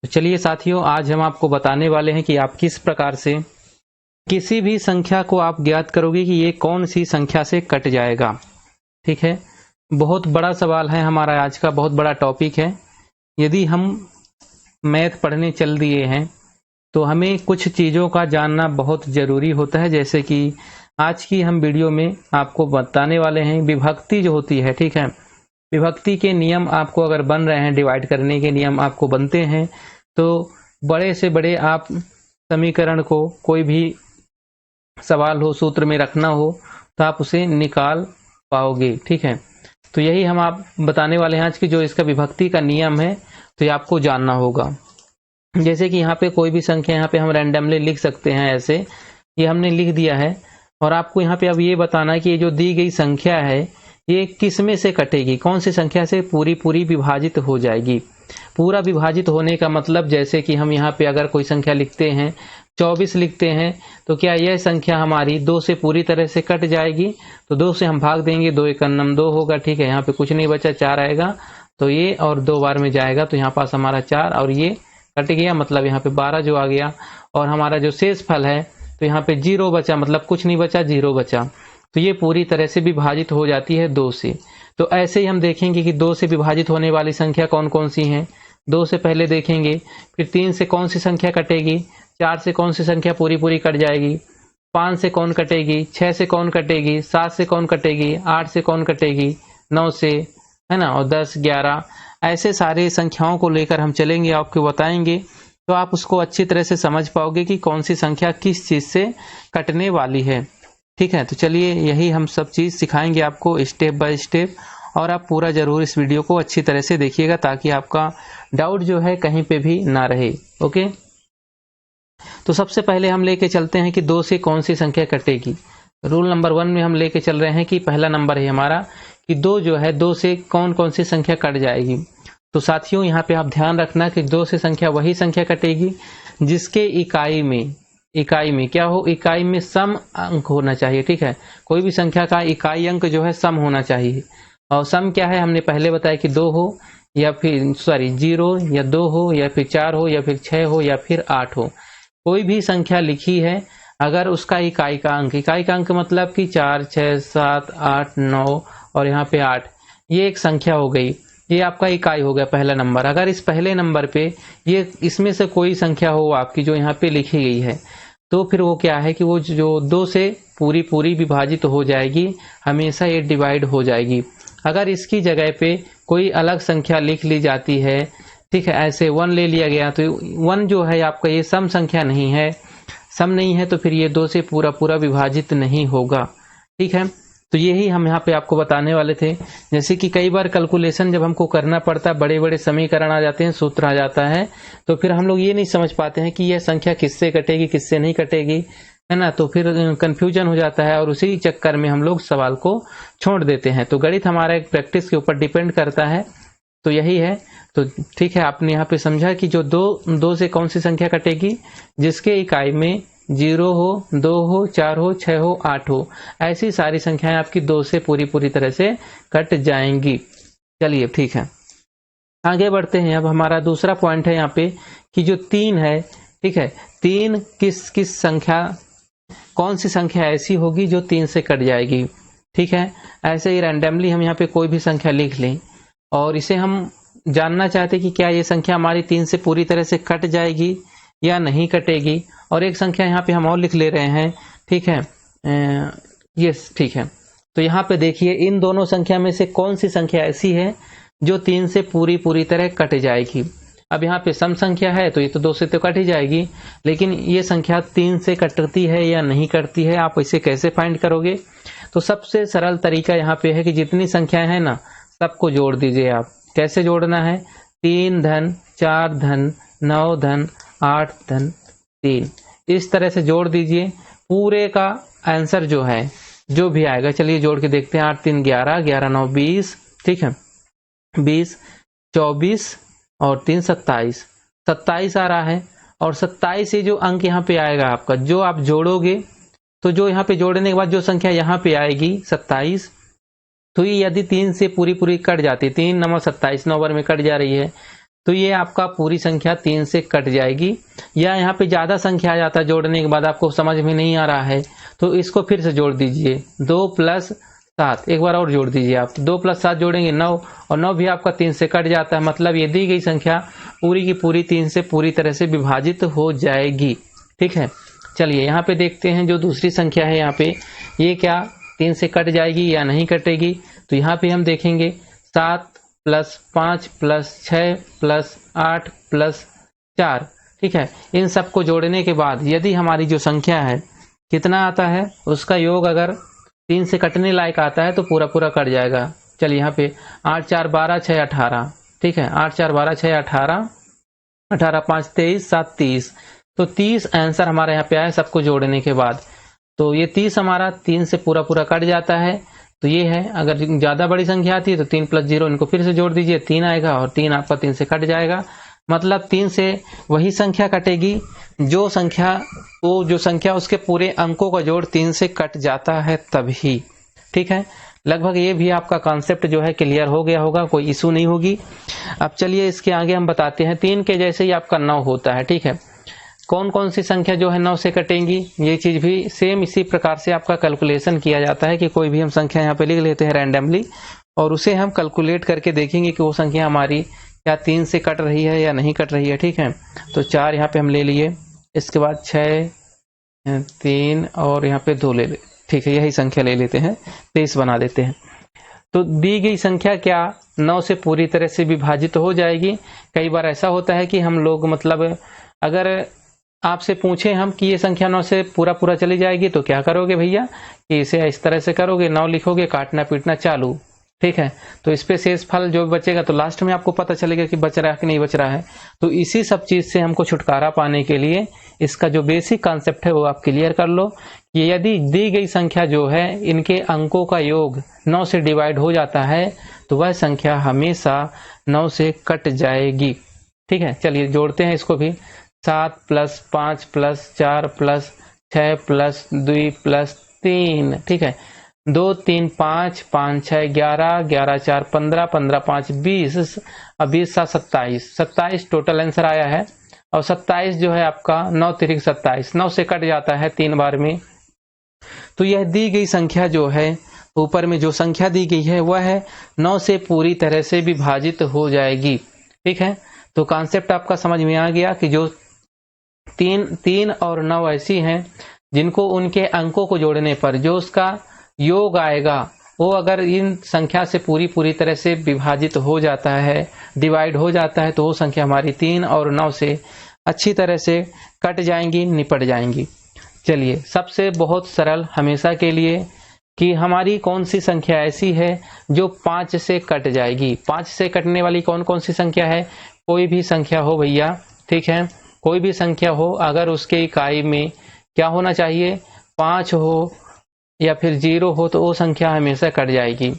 तो चलिए साथियों, आज हम आपको बताने वाले हैं कि आप किस प्रकार से किसी भी संख्या को आप ज्ञात करोगे कि ये कौन सी संख्या से कट जाएगा। ठीक है, बहुत बड़ा सवाल है हमारा आज का, बहुत बड़ा टॉपिक है। यदि हम मैथ पढ़ने चल दिए हैं तो हमें कुछ चीज़ों का जानना बहुत ज़रूरी होता है। जैसे कि आज की हम वीडियो में आपको बताने वाले हैं विभक्ति जो होती है। ठीक है, विभक्ति के नियम आपको अगर बन रहे हैं, डिवाइड करने के नियम आपको बनते हैं, तो बड़े से बड़े आप समीकरण को, कोई भी सवाल हो, सूत्र में रखना हो तो आप उसे निकाल पाओगे। ठीक है, तो यही हम आप बताने वाले हैं आज की, जो इसका विभक्ति का नियम है तो ये आपको जानना होगा। जैसे कि यहाँ पे कोई भी संख्या यहाँ पे हम रैंडमली लिख सकते हैं, ऐसे ये हमने लिख दिया है। और आपको यहाँ पे अब ये बताना है कि ये जो दी गई संख्या है ये किस में से कटेगी, कौन सी संख्या से पूरी पूरी विभाजित हो जाएगी। पूरा विभाजित होने का मतलब, जैसे कि हम यहाँ पे अगर कोई संख्या लिखते हैं 24 लिखते हैं, तो क्या यह संख्या हमारी 2 से पूरी तरह से कट जाएगी। तो 2 से हम भाग देंगे, 2 एक 2 होगा। ठीक है, यहाँ पे कुछ नहीं बचा, 4 आएगा, तो ये और 2 बार में जाएगा, तो यहाँ पास हमारा 4 और ये कट गया, मतलब यहाँ पे 12 जो आ गया। और हमारा जो शेष फल है तो यहाँ पे 0 बचा, मतलब कुछ नहीं बचा, 0 बचा। तो ये पूरी तरह से विभाजित हो जाती है 2 से। तो ऐसे ही हम देखेंगे कि 2 से विभाजित होने वाली संख्या कौन कौन सी हैं। 2 से पहले देखेंगे, फिर 3 से कौन सी संख्या कटेगी, 4 से कौन सी संख्या पूरी पूरी कट जाएगी, 5 से कौन कटेगी, 6 से कौन कटेगी, 7 से कौन कटेगी, 8 से कौन कटेगी, 9 से, है ना, और 10, 11, ऐसे सारे संख्याओं को लेकर हम चलेंगे, आपको बताएंगे, तो आप उसको अच्छी तरह से समझ पाओगे कि कौन सी संख्या किस चीज से कटने वाली है। ठीक है, तो चलिए यही हम सब चीज सिखाएंगे आपको स्टेप बाय स्टेप, और आप पूरा जरूर इस वीडियो को अच्छी तरह से देखिएगा ताकि आपका डाउट जो है कहीं पे भी ना रहे। ओके, तो सबसे पहले हम लेके चलते हैं कि 2 से कौन सी संख्या कटेगी। रूल नंबर 1 में हम लेके चल रहे हैं कि पहला नंबर है हमारा कि 2 जो है, 2 से कौन कौन सी संख्या कट जाएगी। तो साथियों यहाँ पे आप ध्यान रखना कि 2 से संख्या वही संख्या कटेगी जिसके इकाई में क्या हो, इकाई में सम अंक होना चाहिए। ठीक है, कोई भी संख्या का इकाई अंक जो है सम होना चाहिए। और सम क्या है, हमने पहले बताया कि 2 हो या फिर 0 या 2 हो या फिर 4 हो या फिर 6 हो या फिर 8 हो। कोई भी संख्या लिखी है, अगर उसका इकाई का अंक मतलब कि 4, 6, 7, 8, 9 और यहाँ पे 8, ये एक संख्या हो गई, ये आपका इकाई हो गया पहला नंबर। अगर इस पहले नंबर पे ये इसमें से कोई संख्या हो आपकी जो यहाँ पे लिखी गई है, तो फिर वो क्या है कि वो जो 2 से पूरी पूरी विभाजित हो जाएगी, हमेशा ये डिवाइड हो जाएगी। अगर इसकी जगह पे कोई अलग संख्या लिख ली जाती है, ठीक है, ऐसे 1 ले लिया गया, तो 1 जो है आपका ये सम संख्या नहीं है, सम नहीं है, तो फिर ये 2 से पूरा पूरा विभाजित नहीं होगा। ठीक है, तो यही हम यहाँ पे आपको बताने वाले थे। जैसे कि कई बार कैलकुलेशन जब हमको करना पड़ता है, बड़े बड़े समीकरण आ जाते हैं, सूत्र आ जाता है, तो फिर हम लोग ये नहीं समझ पाते हैं कि यह संख्या किससे कटेगी किससे नहीं कटेगी, है ना, तो फिर कंफ्यूजन हो जाता है और उसी चक्कर में हम लोग सवाल को छोड़ देते हैं। तो गणित हमारा एक प्रैक्टिस के ऊपर डिपेंड करता है, तो यही है। तो ठीक है, आपने यहाँ पे समझा कि जो 2 से कौन सी संख्या कटेगी, जिसके इकाई में 0 हो, 2 हो, 4 हो, 6 हो, 8 हो, ऐसी सारी संख्याएं आपकी 2 से पूरी पूरी तरह से कट जाएंगी। चलिए ठीक है, आगे बढ़ते हैं। अब हमारा दूसरा पॉइंट है यहाँ पे कि जो 3 है, ठीक है, 3 किस किस संख्या, कौन सी संख्या ऐसी होगी जो 3 से कट जाएगी। ठीक है, ऐसे ही रैंडमली हम यहाँ पे कोई भी संख्या लिख लें और इसे हम जानना चाहते कि क्या ये संख्या हमारी 3 से पूरी तरह से कट जाएगी या नहीं कटेगी। और एक संख्या यहाँ पे हम और लिख ले रहे हैं, ठीक है, यस ठीक है। तो यहाँ पे देखिए, इन दोनों संख्या में से कौन सी संख्या ऐसी है जो 3 से पूरी पूरी तरह कट जाएगी। अब यहाँ पे सम संख्या है तो ये तो 2 से तो कट ही जाएगी, लेकिन ये संख्या 3 से कटती है या नहीं कटती है, आप इसे कैसे फाइंड करोगे। तो सबसे सरल तरीका यहाँ पे है कि जितनी संख्याएं हैं ना, सबको जोड़ दीजिए। आप कैसे जोड़ना है, 3 धन 4 धन 9 धन 8 धन 3, इस तरह से जोड़ दीजिए। पूरे का आंसर जो है, जो भी आएगा, चलिए जोड़ के देखते हैं। 8 3 11, 11 9 20, ठीक है, 20, 24 और 3 27, 27 आ रहा है। और 27 से जो अंक यहाँ पे आएगा आपका, जो आप जोड़ोगे, तो जो यहाँ पे जोड़ने के बाद जो संख्या यहाँ पे आएगी 27, तो ये यदि 3 से पूरी पूरी कट जाती है, 3 9 27 9 बार में कट जा रही है, तो ये आपका पूरी संख्या 3 से कट जाएगी। या यहाँ पे ज़्यादा संख्या आ जाता है, जोड़ने के बाद आपको समझ में नहीं आ रहा है तो इसको फिर से जोड़ दीजिए। 2 + 7, एक बार और जोड़ दीजिए आप। 2 + 7 जोड़ेंगे 9, और 9 भी आपका 3 से कट जाता है। मतलब ये दी गई संख्या पूरी की पूरी 3 से पूरी तरह से विभाजित हो जाएगी। ठीक है, चलिए यहाँ पे देखते हैं जो दूसरी संख्या है। यहाँ पे ये क्या 3 से कट जाएगी या नहीं कटेगी? तो यहाँ पे हम देखेंगे 7 + 5 + 6 + 8 + 4। ठीक है, इन सबको जोड़ने के बाद यदि हमारी जो संख्या है कितना आता है, उसका योग अगर 3 से कटने लायक आता है तो पूरा पूरा कट जाएगा। चलिए यहाँ पे 8 4 12 6 18। ठीक है, 8 4 12 6 18, 18 5 23, 7 30। तो 30 आंसर हमारे यहाँ पे आया सबको जोड़ने के बाद। तो ये 30 हमारा 3 से पूरा पूरा कट जाता है। तो ये है, अगर ज़्यादा बड़ी संख्या आती है तो 3 + 0, इनको फिर से जोड़ दीजिए, 3 आएगा, और 3 आपका 3 से कट जाएगा। मतलब 3 से वही संख्या कटेगी जो संख्या उसके पूरे अंकों का जोड़ 3 से कट जाता है तभी। ठीक है, लगभग ये भी आपका कॉन्सेप्ट जो है क्लियर हो गया होगा, कोई इशू नहीं होगी। अब चलिए इसके आगे हम बताते हैं। 3 के जैसे ही आपका 9 होता है। ठीक है, कौन कौन सी संख्या जो है 9 से कटेंगी, ये चीज़ भी सेम इसी प्रकार से आपका कैलकुलेशन किया जाता है कि कोई भी हम संख्या यहाँ पे लिख लेते हैं रैंडमली, और उसे हम कैलकुलेट करके देखेंगे कि वो संख्या हमारी क्या 3 से कट रही है या नहीं कट रही है। ठीक है, तो 4 यहाँ पे हम ले लिए, इसके बाद 6, 3 और यहाँ पे 2 ले ले। ठीक है, यही संख्या ले लेते हैं, 23 बना देते हैं। तो दी गई संख्या क्या 9 से पूरी तरह से विभाजित हो जाएगी। कई बार ऐसा होता है कि हम लोग मतलब अगर आपसे पूछें हम कि ये संख्या 9 से पूरा पूरा चली जाएगी तो क्या करोगे भैया, कि इसे इस तरह से करोगे, 9 लिखोगे, काटना पीटना चालू। ठीक है, तो इस पे शेष फल जो बचेगा तो लास्ट में आपको पता चलेगा कि बच रहा है कि नहीं बच रहा है। तो इसी सब चीज से हमको छुटकारा पाने के लिए इसका जो बेसिक कॉन्सेप्ट है वो आप क्लियर कर लो कि यदि दी गई संख्या जो है इनके अंकों का योग 9 से डिवाइड हो जाता है तो वह संख्या हमेशा 9 से कट जाएगी। ठीक है, चलिए जोड़ते हैं इसको भी। 7 + 5 + 4 + 6 + 2 + 3। ठीक है, 2 3 5 5 6 11 11 4 15 15 5 20, अब 20 7 27 27 टोटल आंसर आया है। और 27 जो है आपका 9 3 27, 9 से कट जाता है 3 बार में। तो यह दी गई संख्या जो है, ऊपर में जो संख्या दी गई है वह है 9 से पूरी तरह से विभाजित हो जाएगी। ठीक है, तो कॉन्सेप्ट आपका समझ में आ गया कि जो 3 और 9 ऐसी हैं जिनको उनके अंकों को जोड़ने पर जो उसका योग आएगा वो अगर इन संख्या से पूरी तरह से विभाजित हो जाता है, डिवाइड हो जाता है, तो वो संख्या हमारी 3 और 9 से अच्छी तरह से कट जाएंगी, निपट जाएंगी। चलिए, सबसे बहुत सरल हमेशा के लिए कि हमारी कौन सी संख्या ऐसी है जो 5 से कट जाएगी। 5 से कटने वाली कौन कौन सी संख्या है? कोई भी संख्या हो भैया, ठीक है, कोई भी संख्या हो, अगर उसके इकाई में क्या होना चाहिए, 5 हो या फिर 0 हो, तो वो संख्या हमेशा कट जाएगी।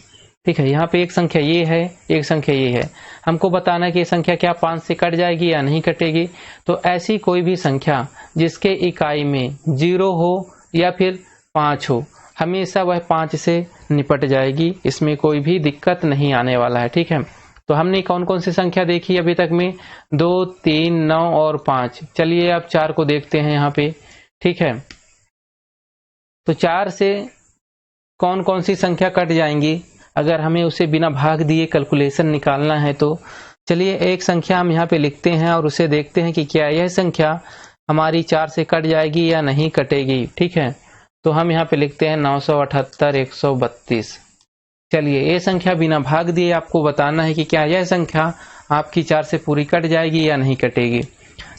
ठीक है, यहाँ पे एक संख्या ये है, एक संख्या ये है, हमको बताना कि ये संख्या क्या 5 से कट जाएगी या नहीं कटेगी। तो ऐसी कोई भी संख्या जिसके इकाई में 0 हो या फिर 5 हो, हमेशा वह 5 से निपट जाएगी, इसमें कोई भी दिक्कत नहीं आने वाला है। ठीक है, तो हमने कौन कौन सी संख्या देखी अभी तक में? 2 3 9 और 5। चलिए अब 4 को देखते हैं यहाँ पे। ठीक है, तो 4 से कौन कौन सी संख्या कट जाएंगी अगर हमें उसे बिना भाग दिए कैलकुलेशन निकालना है। तो चलिए एक संख्या हम यहाँ पे लिखते हैं और उसे देखते हैं कि क्या यह संख्या हमारी 4 से कट जाएगी या नहीं कटेगी। ठीक है, तो हम यहाँ पे लिखते हैं 978 132। चलिए, ये संख्या बिना भाग दिए आपको बताना है कि क्या यह संख्या आपकी 4 से पूरी कट जाएगी या नहीं कटेगी।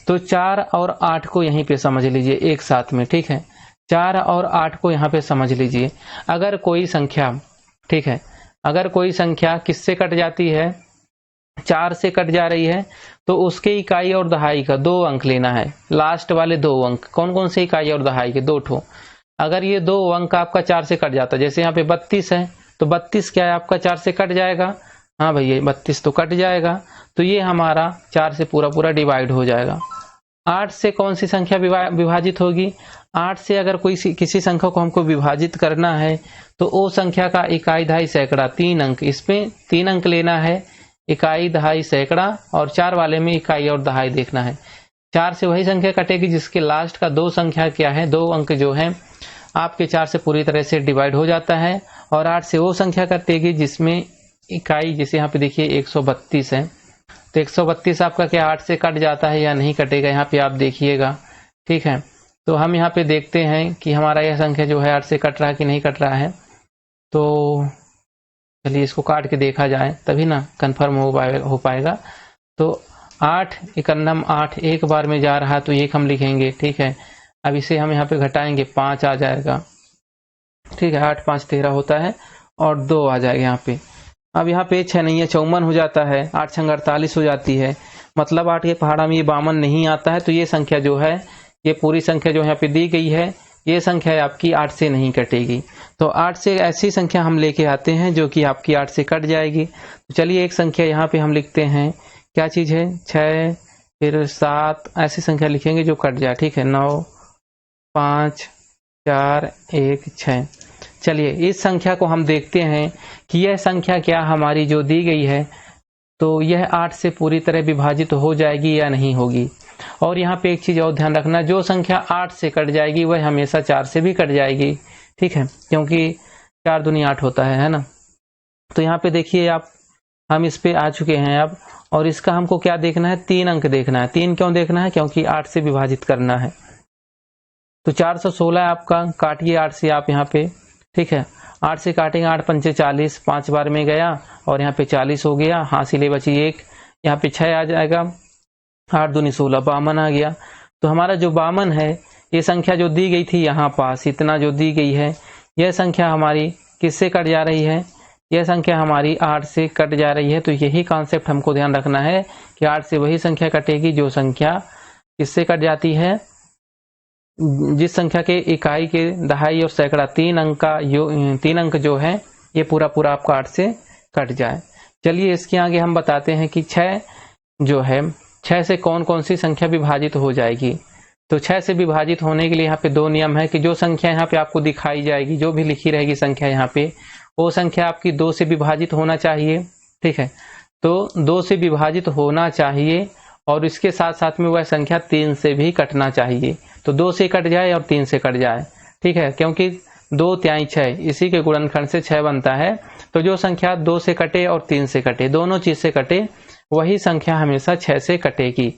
तो 4 और 8 को यहीं पे समझ लीजिए एक साथ में। ठीक है, 4 और 8 को यहाँ पे समझ लीजिए। अगर कोई संख्या, ठीक है, अगर कोई संख्या किससे कट जाती है, 4 से कट जा रही है, तो उसके इकाई और दहाई का 2 अंक लेना है। लास्ट वाले 2 अंक कौन कौन से इकाई और दहाई के? 2 ठो। अगर ये 2 अंक आपका 4 से कट जाता है, जैसे यहाँ पे 32 है, तो 32 क्या है आपका 4 से कट जाएगा। हाँ भैया, 32 तो कट जाएगा, तो ये हमारा 4 से पूरा डिवाइड हो जाएगा। 8 से कौन सी संख्या विभाजित होगी? 8 से अगर कोई किसी संख्या को हमको विभाजित करना है तो वो संख्या का इकाई दहाई सैकड़ा 3 अंक, इसमें 3 अंक लेना है। इकाई, दहाई, सैकड़ा, और 4 वाले में इकाई और दहाई देखना है। 4 से वही संख्या कटेगी जिसके लास्ट का 2 संख्या क्या है, 2 अंक जो है आपके 4 से पूरी तरह से डिवाइड हो जाता है। और 8 से वो संख्या कटेगी जिसमें इकाई, जैसे यहाँ पे देखिए 132 है, तो 132 आपका क्या 8 से कट जाता है या नहीं कटेगा, यहाँ पे आप देखिएगा। ठीक है, तो हम यहाँ पे देखते हैं कि हमारा यह संख्या जो है 8 से कट रहा है कि नहीं कट रहा है। तो चलिए इसको काट के देखा जाए, तभी ना कंफर्म हो पाएगा। तो 8 एकन्नम 8 एक बार में जा रहा है तो 1 हम लिखेंगे। ठीक है, अब इसे हम यहाँ पे घटाएंगे, 5 आ जाएगा। ठीक है, 8 5 13 होता है और 2 आ जाएगा यहाँ पे। अब यहाँ पे 6 नहीं है, 54 हो जाता है, 8 6 48 हो जाती है, मतलब 8 के पहाड़ा में ये 52 नहीं आता है। तो ये संख्या जो है, ये पूरी संख्या जो यहाँ पे दी गई है, ये संख्या आपकी 8 से नहीं कटेगी। तो 8 से ऐसी संख्या हम लेके आते हैं जो कि आपकी 8 से कट जाएगी। तो चलिए एक संख्या यहाँ पे हम लिखते हैं, क्या चीज है, 6 फिर 7, ऐसी संख्या लिखेंगे जो कट जाए। ठीक है, 9 5 4 1 6। चलिए इस संख्या को हम देखते हैं कि यह संख्या क्या हमारी जो दी गई है, तो यह 8 से पूरी तरह विभाजित हो जाएगी या नहीं होगी। और यहाँ पे एक चीज और ध्यान रखना, जो संख्या 8 से कट जाएगी वह हमेशा 4 से भी कट जाएगी। ठीक है, क्योंकि 4 दूनी 8 होता है ना। तो यहाँ पे देखिए आप, हम इस पे आ चुके हैं अब, और इसका हमको क्या देखना है, 3 अंक देखना है। 3 क्यों देखना है, क्योंकि 8 से विभाजित करना है। तो 416 आपका, काटिए 8 से आप यहाँ पे। ठीक है, 8 से काटेंगे, 8 पंचे 40, 5 बार में गया और यहाँ पे 40 हो गया, हासिले बची 1, यहाँ पे 6 आ जाएगा, 8 दूनी 16, 52 आ गया। तो हमारा जो 52 है, ये संख्या जो दी गई थी यहाँ पास, इतना जो दी गई है, यह संख्या हमारी किससे कट जा रही है, यह संख्या हमारी 8 से कट जा रही है। तो यही कॉन्सेप्ट हमको ध्यान रखना है कि 8 से वही संख्या कटेगी जो संख्या किससे कट जाती है, जिस संख्या के इकाई, के दहाई और सैकड़ा 3 अंक जो है, ये पूरा पूरा आपका 8 से कट जाए। चलिए इसके आगे हम बताते हैं कि 6 जो है, 6 से कौन कौन सी संख्या विभाजित हो जाएगी। तो 6 से विभाजित होने के लिए यहाँ पे 2 नियम है कि जो संख्या यहाँ पे आपको दिखाई जाएगी, जो भी लिखी रहेगी संख्या यहाँ पे, वो संख्या आपकी 2 से विभाजित होना चाहिए। ठीक है, तो 2 से विभाजित होना चाहिए और इसके साथ साथ में वह संख्या 3 से भी कटना चाहिए। तो 2 से कट जाए और 3 से कट जाए। ठीक है, क्योंकि 2 त्याई 6, इसी के गुणनखंड से 6 बनता है। तो जो संख्या 2 से कटे और 3 से कटे, दोनों चीज से कटे, वही संख्या हमेशा 6 से कटेगी।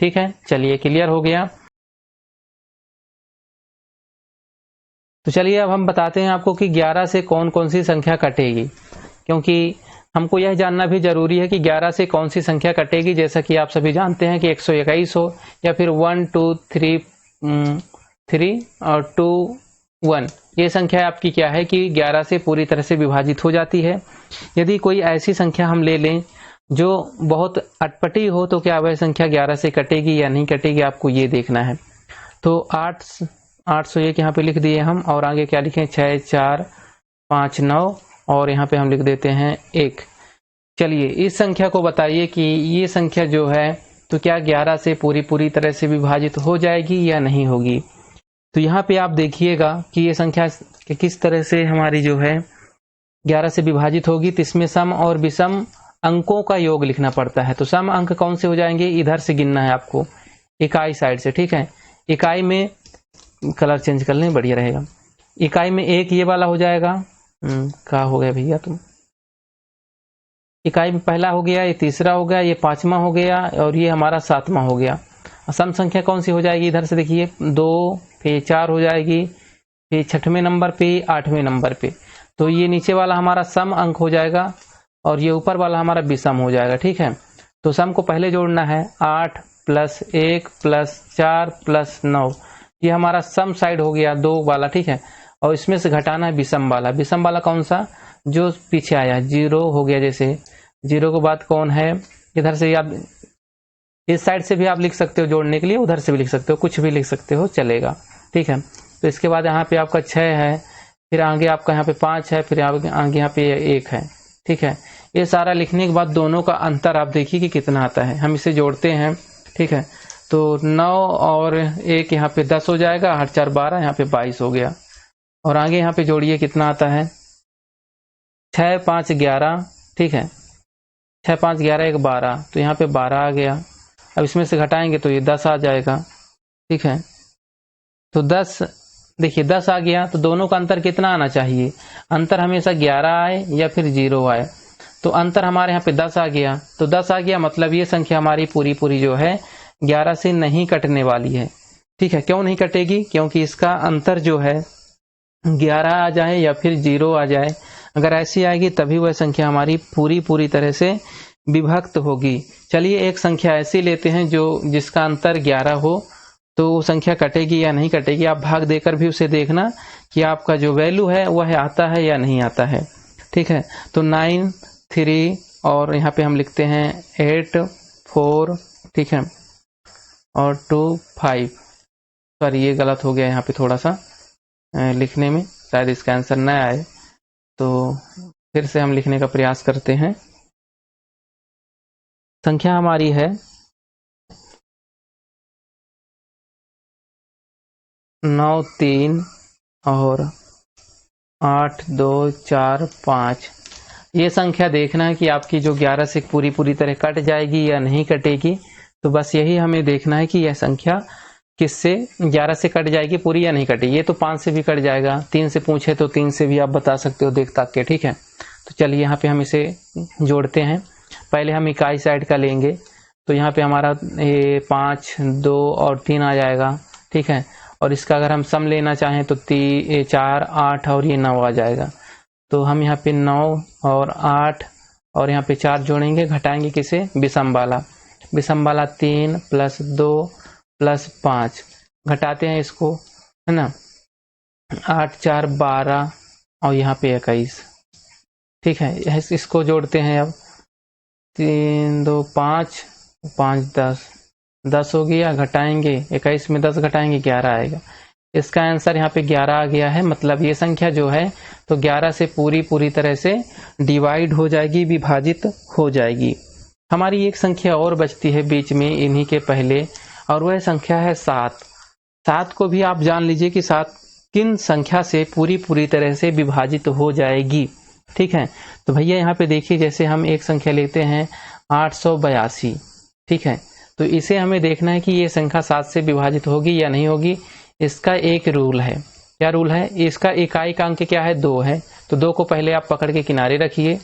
ठीक है, चलिए क्लियर हो गया। तो चलिए अब हम बताते हैं आपको कि 11 से कौन कौन सी संख्या कटेगी, क्योंकि हमको यह जानना भी जरूरी है कि 11 से कौन सी संख्या कटेगी। जैसा कि आप सभी जानते हैं कि 121 हो या फिर 1 2 3 3 और 2 1, ये संख्या आपकी क्या है कि 11 से पूरी तरह से विभाजित हो जाती है। यदि कोई ऐसी संख्या हम ले लें जो बहुत अटपटी हो, तो क्या वह संख्या 11 से कटेगी या नहीं कटेगी, आपको ये देखना है। तो 801 यहाँ पे लिख दिए हम, और आगे क्या लिखें, 6 4 5 9, और यहाँ पे हम लिख देते हैं 1। चलिए इस संख्या को बताइए कि ये संख्या जो है, तो क्या 11 से पूरी तरह से विभाजित हो जाएगी या नहीं होगी। तो यहाँ पे आप देखिएगा कि ये संख्या किस तरह से हमारी जो है 11 से विभाजित होगी। तो इसमें सम और विषम अंकों का योग लिखना पड़ता है। तो सम अंक कौन से हो जाएंगे, इधर से गिनना है आपको, इकाई साइड से। ठीक है, इकाई में कलर चेंज कर लें, बढ़िया रहेगा। इकाई में 1 ये वाला हो जाएगा, क्या हो गया भैया तुम, इकाई में पहला हो गया, ये तीसरा हो गया, ये 5वां हो गया, और ये हमारा 7वां हो गया। सम संख्या कौन सी हो जाएगी, इधर से देखिए 2, फिर 4 हो जाएगी, फिर 6वें नंबर पे, 8वें नंबर पे। तो ये नीचे वाला हमारा सम अंक हो जाएगा और ये ऊपर वाला हमारा विषम हो जाएगा। ठीक है, तो सम को पहले जोड़ना है, 8 + 1 + 4 + 9, ये हमारा सम साइड हो गया 2 वाला। ठीक है, और इसमें से घटाना है विषम वाला। विषम वाला कौन सा, जो पीछे आया, 0 हो गया। जैसे 0 के बाद कौन है, इधर से आप इस साइड से भी आप लिख सकते हो जोड़ने के लिए, उधर से भी लिख सकते हो, कुछ भी लिख सकते हो, चलेगा। ठीक है, तो इसके बाद यहाँ पे आपका 6 है, फिर आगे आपका यहाँ पे 5 है, फिर आगे यहाँ पे 1 है। ठीक है, ये सारा लिखने के बाद दोनों का अंतर आप देखिए कि कितना आता है। हम इसे जोड़ते हैं। ठीक है, तो 9 और 1 यहाँ पे 10 हो जाएगा, 8 4 12, यहाँ पे 22 हो गया। और आगे यहाँ पे जोड़िए कितना आता है, 6 5 11। ठीक है, 6 5 11 1 12, तो यहाँ पे 12 आ गया। अब इसमें से घटाएंगे तो ये 10 आ जाएगा। ठीक है, तो 10, देखिए 10 आ गया, तो दोनों का अंतर कितना आना चाहिए? अंतर हमेशा 11 आए या फिर 0 आए। तो अंतर हमारे यहाँ पे 10 आ गया, तो 10 आ गया मतलब ये संख्या हमारी पूरी पूरी जो है 11 से नहीं कटने वाली है। ठीक है, क्यों नहीं कटेगी? क्योंकि इसका अंतर जो है 11 आ जाए या फिर 0 आ जाए, अगर ऐसी आएगी तभी वह संख्या हमारी पूरी पूरी तरह से विभक्त होगी। चलिए एक संख्या ऐसी लेते हैं जो जिसका अंतर 11 हो, तो वो संख्या कटेगी या नहीं कटेगी। आप भाग देकर भी उसे देखना कि आपका जो वैल्यू है वह आता है या नहीं आता है। ठीक है, तो 9 3 और यहाँ पे हम लिखते हैं 8 4, ठीक है, और 2 5। सॉरी ये गलत हो गया यहाँ पे थोड़ा सा लिखने में, शायद इसका आंसर न आए, तो फिर से हम लिखने का प्रयास करते हैं। संख्या हमारी है 9 3 और 8 2 4 5। ये संख्या देखना है कि आपकी जो 11 से पूरी पूरी तरह कट जाएगी या नहीं कटेगी। तो बस यही हमें देखना है कि यह संख्या किससे 11 से कट जाएगी पूरी या नहीं कटेगी। ये तो 5 से भी कट जाएगा, 3 से पूछे तो 3 से भी आप बता सकते हो देख ताक के। ठीक है, तो चलिए यहाँ पे हम इसे जोड़ते हैं। पहले हम इकाई साइड का लेंगे, तो यहाँ पे हमारा 5 2 और 3 आ जाएगा। ठीक है, और इसका अगर हम सम लेना चाहें तो 4 8 और ये 9 आ जाएगा। तो हम यहाँ पे 9 और 8 और यहाँ पे 4 जोड़ेंगे, घटाएंगे किसे? विषम वाला। विषम वाला 3 + 2 + 5, घटाते हैं इसको, है ना। 8 4 12 और यहाँ पे 21। ठीक है, इसको जोड़ते हैं अब। 3 2 5 5 10, 10 हो गया, घटाएंगे 21 में 10 घटाएंगे 11 आएगा। इसका आंसर यहाँ पे 11 आ गया है। मतलब ये संख्या जो है तो 11 से पूरी पूरी तरह से डिवाइड हो जाएगी, विभाजित हो जाएगी। हमारी एक संख्या और बचती है बीच में इन्हीं के पहले, और वह संख्या है 7। 7 को भी आप जान लीजिए कि 7 किन संख्या से पूरी पूरी तरह से विभाजित हो जाएगी। ठीक है, तो भैया यहाँ पे देखिए, जैसे हम एक संख्या लेते हैं 882। ठीक है, तो इसे हमें देखना है कि ये संख्या 7 से विभाजित होगी या नहीं होगी। इसका एक रूल है। क्या रूल है? इसका इकाई का अंक क्या है? 2 है, तो 2 को पहले आप पकड़ के किनारे रखिए।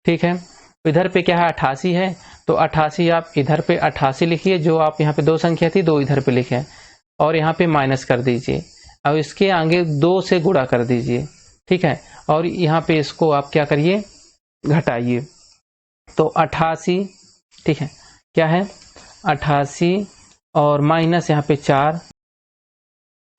ठीक है, इधर पे क्या है? 88 है, तो 88 आप इधर पे 88 लिखिए, जो आप यहाँ पे 2 संख्या थी 2 इधर पे लिखे, और यहाँ पे माइनस कर दीजिए। अब इसके आगे 2 से गुणा कर दीजिए। ठीक है, और यहाँ पे इसको आप क्या करिए? घटाइए। तो 88, ठीक है, क्या है? 88 और माइनस यहाँ पे 4।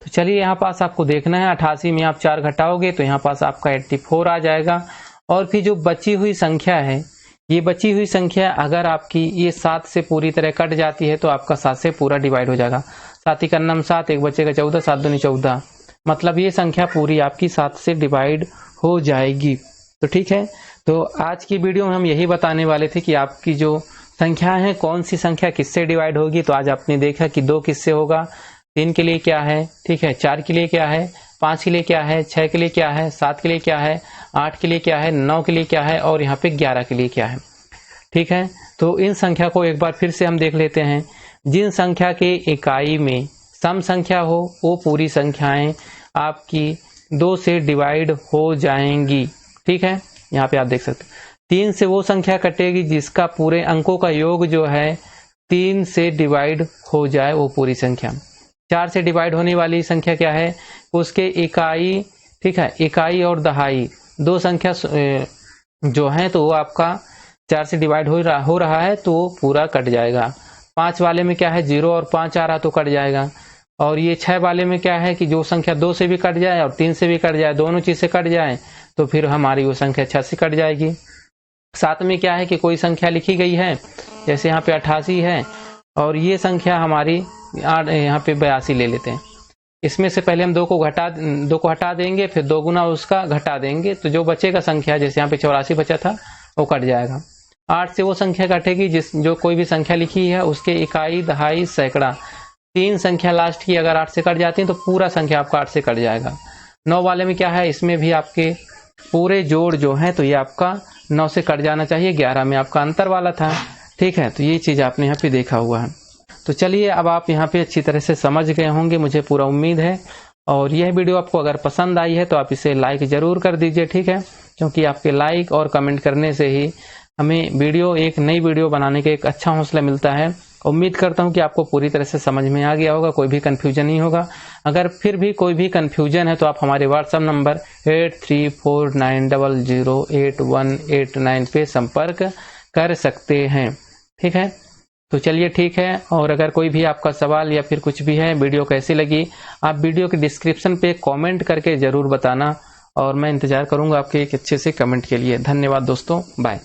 तो चलिए यहाँ पास आपको देखना है, 88 में आप 4 घटाओगे तो यहाँ पास आपका 84 आ जाएगा। और फिर जो बची हुई संख्या है, ये बची हुई संख्या अगर आपकी ये 7 से पूरी तरह कट जाती है तो आपका 7 से पूरा डिवाइड हो जाएगा। 7 का नम 7, एक बचेगा 14, 7 दूनी 14। मतलब ये संख्या पूरी आपकी 7 से डिवाइड हो जाएगी। तो ठीक है, तो आज की वीडियो में हम यही बताने वाले थे कि आपकी जो संख्या है कौन सी संख्या किससे डिवाइड होगी। तो आज आपने देखा कि 2 किससे होगा, 3 के लिए क्या है, ठीक है, 4 के लिए क्या है, 5 के लिए क्या है, 6 के लिए क्या है, 7 के लिए क्या है, 8 के लिए क्या है, 9 के लिए क्या है, और यहाँ पे 11 के लिए क्या है। ठीक है, तो इन संख्या को एक बार फिर से हम देख लेते हैं। जिन संख्या के इकाई में सम संख्या हो वो पूरी संख्याएं आपकी 2 से डिवाइड हो जाएंगी। ठीक है, यहाँ पे आप देख सकते हैं 3 से वो संख्या कटेगी जिसका पूरे अंकों का योग जो है 3 से डिवाइड हो जाए, वो पूरी संख्या। 4 से डिवाइड होने वाली संख्या क्या है? उसके इकाई, ठीक है, इकाई और दहाई 2 संख्या जो है तो वो आपका 4 से डिवाइड हो रहा है तो पूरा कट जाएगा। 5 वाले में क्या है? 0 और 5 आ रहा तो कट जाएगा। और ये 6 वाले में क्या है कि जो संख्या 2 से भी कट जाए और 3 से भी कट जाए, दोनों चीज से कट जाए तो फिर हमारी वो संख्या 6 से कट जाएगी। 7 में क्या है कि कोई संख्या लिखी गई है, जैसे यहाँ पे 88 है और ये संख्या हमारी यहाँ पे 82 ले लेते हैं। इसमें से पहले हम 2 को हटा देंगे, फिर 2 गुना उसका घटा देंगे, तो जो बचेगा संख्या, जैसे यहाँ पे 84 बचा था, वो कट जाएगा। 8 से वो संख्या कटेगी जो कोई भी संख्या लिखी है उसके इकाई, दहाई, सैकड़ा, 3 संख्या लास्ट की अगर 8 से कट जाती है तो पूरा संख्या आपका 8 से कट जाएगा। 9 वाले में क्या है? इसमें भी आपके पूरे जोड़ जो है तो ये आपका 9 से कट जाना चाहिए, 11 में आपका अंतर वाला था। ठीक है, तो ये चीज़ आपने यहाँ पे देखा हुआ है। तो चलिए, अब आप यहाँ पे अच्छी तरह से समझ गए होंगे, मुझे पूरा उम्मीद है। और यह वीडियो आपको अगर पसंद आई है तो आप इसे लाइक ज़रूर कर दीजिए, ठीक है, क्योंकि आपके लाइक और कमेंट करने से ही हमें एक नई वीडियो बनाने के एक अच्छा हौसला मिलता है। उम्मीद करता हूँ कि आपको पूरी तरह से समझ में आ गया होगा, कोई भी कन्फ्यूजन नहीं होगा। अगर फिर भी कोई भी कन्फ्यूजन है तो आप हमारे व्हाट्सएप नंबर 8349008189 पे संपर्क कर सकते हैं। ठीक है, तो चलिए ठीक है। और अगर कोई भी आपका सवाल या फिर कुछ भी है, वीडियो कैसी लगी, आप वीडियो के डिस्क्रिप्शन पे कमेंट करके ज़रूर बताना, और मैं इंतज़ार करूँगा आपके एक अच्छे से कमेंट के लिए। धन्यवाद दोस्तों, बाय।